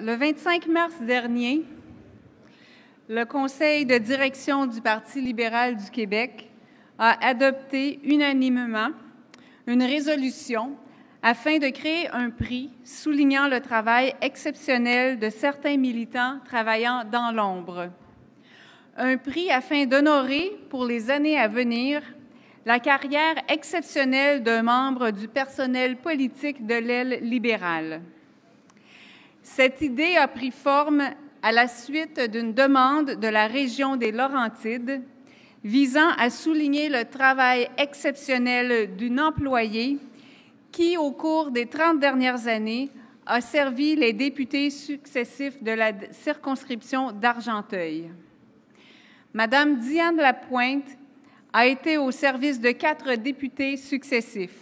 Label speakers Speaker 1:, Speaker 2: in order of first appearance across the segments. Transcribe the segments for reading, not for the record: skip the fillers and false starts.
Speaker 1: Le 25 mars dernier, le Conseil de direction du Parti libéral du Québec a adopté unanimement une résolution afin de créer un prix soulignant le travail exceptionnel de certains militants travaillant dans l'ombre. Un prix afin d'honorer, pour les années à venir, la carrière exceptionnelle d'un membre du personnel politique de l'aile libérale. Cette idée a pris forme à la suite d'une demande de la région des Laurentides visant à souligner le travail exceptionnel d'une employée qui, au cours des 30 dernières années, a servi les députés successifs de la circonscription d'Argenteuil. Madame Diane Lapointe a été au service de 4 députés successifs,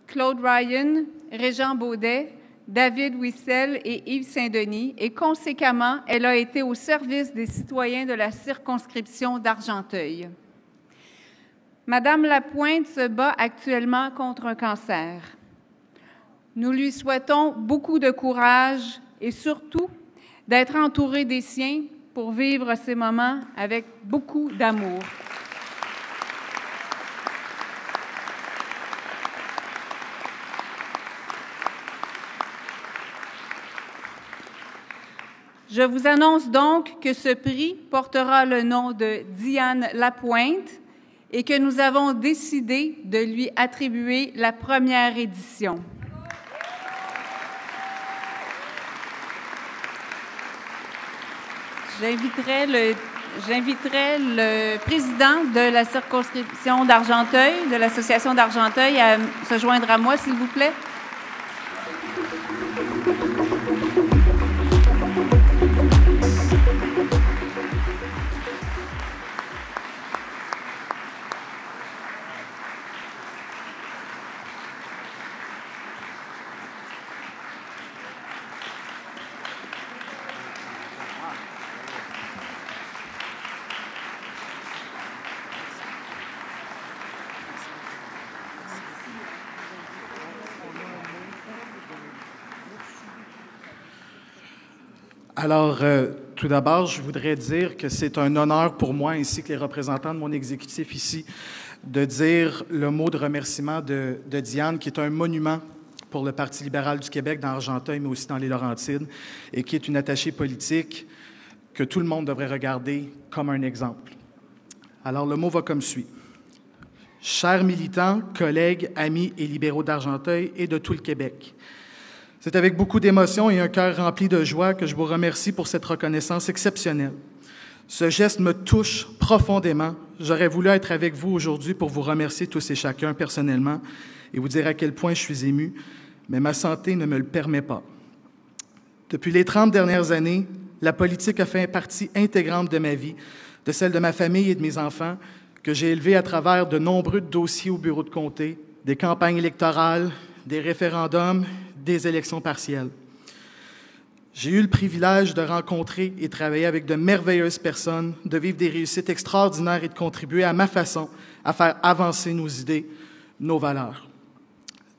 Speaker 1: Claude Ryan, Régent Baudet, David Wissel et Yves Saint-Denis, et conséquemment, elle a été au service des citoyens de la circonscription d'Argenteuil. Madame Lapointe se bat actuellement contre un cancer. Nous lui souhaitons beaucoup de courage et surtout d'être entourée des siens pour vivre ces moments avec beaucoup d'amour. Je vous annonce donc que ce prix portera le nom de Diane Lapointe et que nous avons décidé de lui attribuer la première édition. J'inviterai le président de la circonscription d'Argenteuil, de l'association d'Argenteuil, à se joindre à moi, s'il vous plaît.
Speaker 2: Alors, tout d'abord, je voudrais dire que c'est un honneur pour moi, ainsi que les représentants de mon exécutif ici, de dire le mot de remerciement de Diane, qui est un monument pour le Parti libéral du Québec dans Argenteuil, mais aussi dans les Laurentides, et qui est une attachée politique que tout le monde devrait regarder comme un exemple. Alors, le mot va comme suit. Chers militants, collègues, amis et libéraux d'Argenteuil et de tout le Québec, c'est avec beaucoup d'émotion et un cœur rempli de joie que je vous remercie pour cette reconnaissance exceptionnelle. Ce geste me touche profondément. J'aurais voulu être avec vous aujourd'hui pour vous remercier tous et chacun personnellement et vous dire à quel point je suis ému, mais ma santé ne me le permet pas. Depuis les 30 dernières années, la politique a fait partie intégrante de ma vie, de celle de ma famille et de mes enfants, que j'ai élevés à travers de nombreux dossiers au bureau de comté, des campagnes électorales, des référendums, des élections partielles. J'ai eu le privilège de rencontrer et travailler avec de merveilleuses personnes, de vivre des réussites extraordinaires et de contribuer à ma façon à faire avancer nos idées, nos valeurs.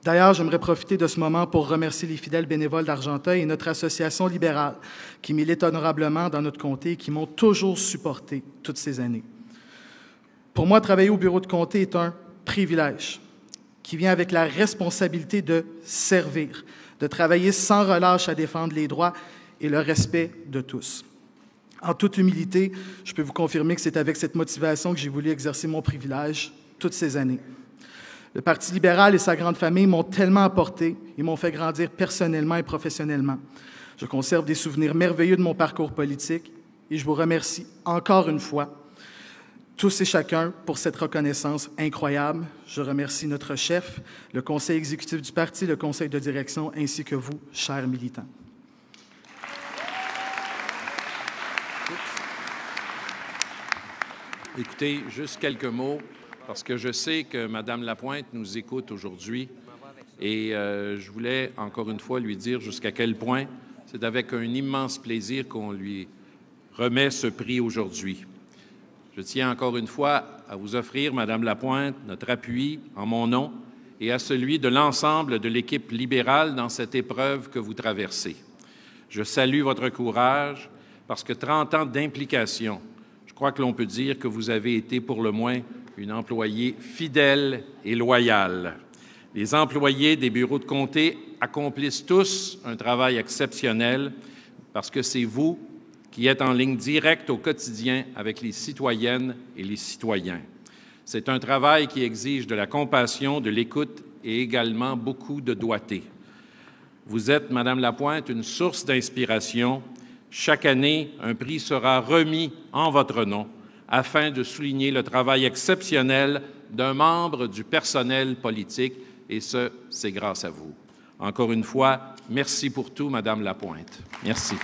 Speaker 2: D'ailleurs, j'aimerais profiter de ce moment pour remercier les fidèles bénévoles d'Argenteuil et notre association libérale qui militent honorablement dans notre comté et qui m'ont toujours supporté toutes ces années. Pour moi, travailler au bureau de comté est un privilège qui vient avec la responsabilité de servir, de travailler sans relâche à défendre les droits et le respect de tous. En toute humilité, je peux vous confirmer que c'est avec cette motivation que j'ai voulu exercer mon privilège toutes ces années. Le Parti libéral et sa grande famille m'ont tellement apporté et m'ont fait grandir personnellement et professionnellement. Je conserve des souvenirs merveilleux de mon parcours politique et je vous remercie encore une fois tous et chacun pour cette reconnaissance incroyable. Je remercie notre chef, le conseil exécutif du parti, le conseil de direction, ainsi que vous, chers militants.
Speaker 3: Écoutez, juste quelques mots, parce que je sais que Mme Lapointe nous écoute aujourd'hui et je voulais encore une fois lui dire jusqu'à quel point c'est avec un immense plaisir qu'on lui remet ce prix aujourd'hui. Je tiens encore une fois à vous offrir, Madame Lapointe, notre appui en mon nom et à celui de l'ensemble de l'équipe libérale dans cette épreuve que vous traversez. Je salue votre courage parce que 30 ans d'implication, je crois que l'on peut dire que vous avez été pour le moins une employée fidèle et loyale. Les employés des bureaux de comté accomplissent tous un travail exceptionnel parce que c'est vous qui êtes en ligne directe au quotidien avec les citoyennes et les citoyens. C'est un travail qui exige de la compassion, de l'écoute et également beaucoup de doigté. Vous êtes, Madame Lapointe, une source d'inspiration. Chaque année, un prix sera remis en votre nom afin de souligner le travail exceptionnel d'un membre du personnel politique, et ce, c'est grâce à vous. Encore une fois, merci pour tout, Madame Lapointe. Merci.